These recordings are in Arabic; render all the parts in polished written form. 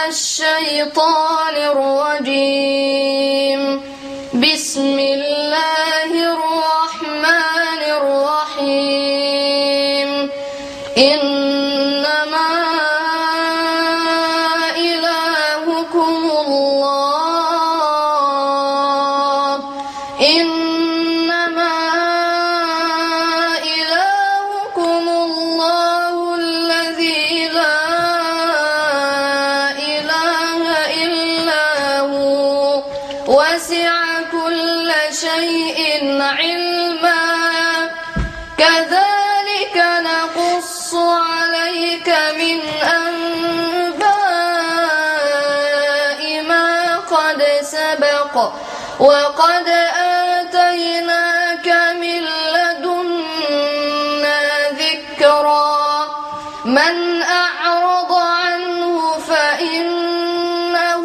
الشيطان الرجيم. بسم الله الرحمن الرحيم. إنما إلهكم الله. إنما إلهكم الله الذي لا إله إلا هو وسع كل شيء علما. كذلك نقص عليك من أنباء ما قد سبق وقد آتيناك من لدنا ذكرا. من أعرض عنه فإنه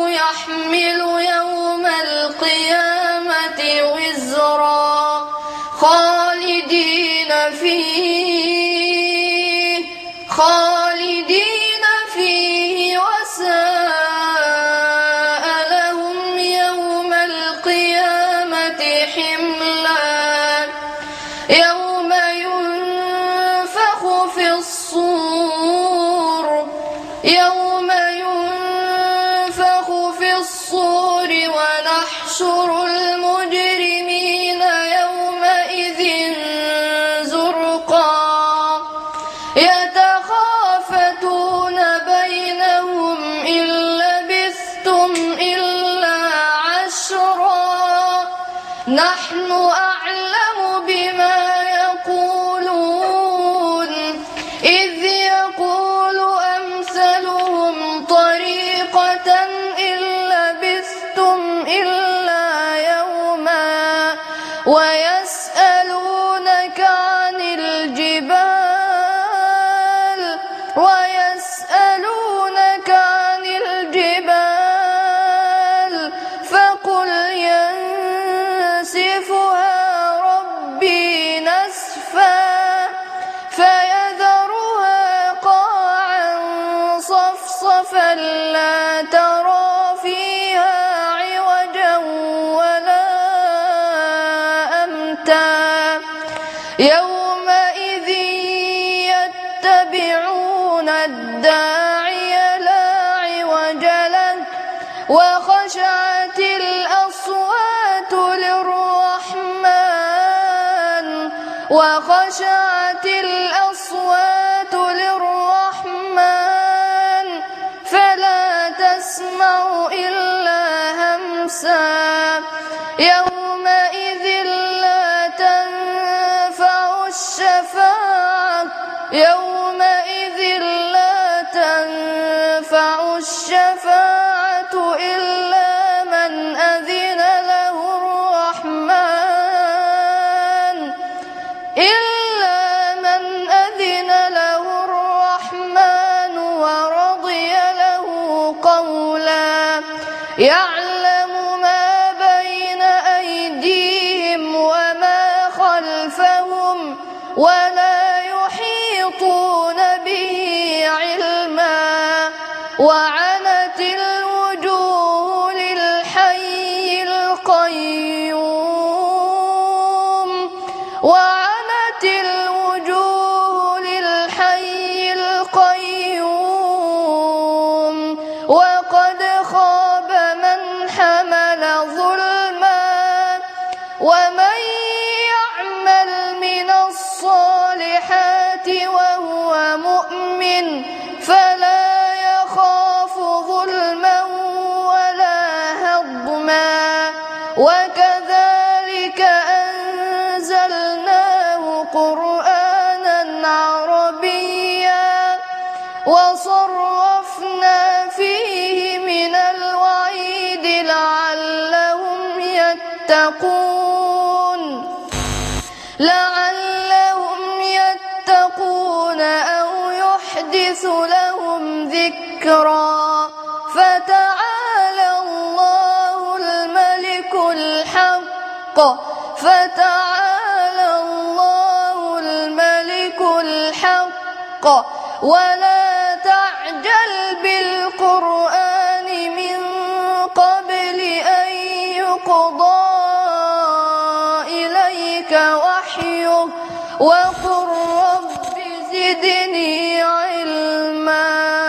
يحمل يوم القيامة وزرا خالدين فيه وساء لهم يوم القيامة حملا. يوم ينفخ في الصور ونحشر المجرمين يومئذ زرقا. يتخافتون بينهم إن لبثتم إلا عشرا. نحن أعلم بما يقولون إذ يقول أمثلهم طريقة إن لبثتم إلا يوما. ويسألونك عن الجبال فقل ينسفها ربي نسفا فيذرها قاعا صفصفا لا ترى فيها عوجا ولا أمتا. يومئذ يتبعون الداعي لا عوج له وخشعت الأصوات للرحمن فلا تسمع إلا همسا. يومئذ لا تنفع الشفاعة إلا من أذن له الرحمن ورضي له قولا. يعلم ما بين أيديهم وما خلفهم ولا يحيطون به علما. وعنت الوجوه للحي القيوم وقد خاب من حمل ظلما. ومن يعمل من الصالحات وهو مؤمن فلا يخاف ظلما ولا هضما. وكذلك أنزلناه قرآنا عربيا وصرفنا فيه من الوعيد لعلهم يتقون أو يحدث لهم ذكرا. فتعالى الله الملك الحق ولا تعجل بالقرآن يقضى إليك وحيه وقل رب زدني علما.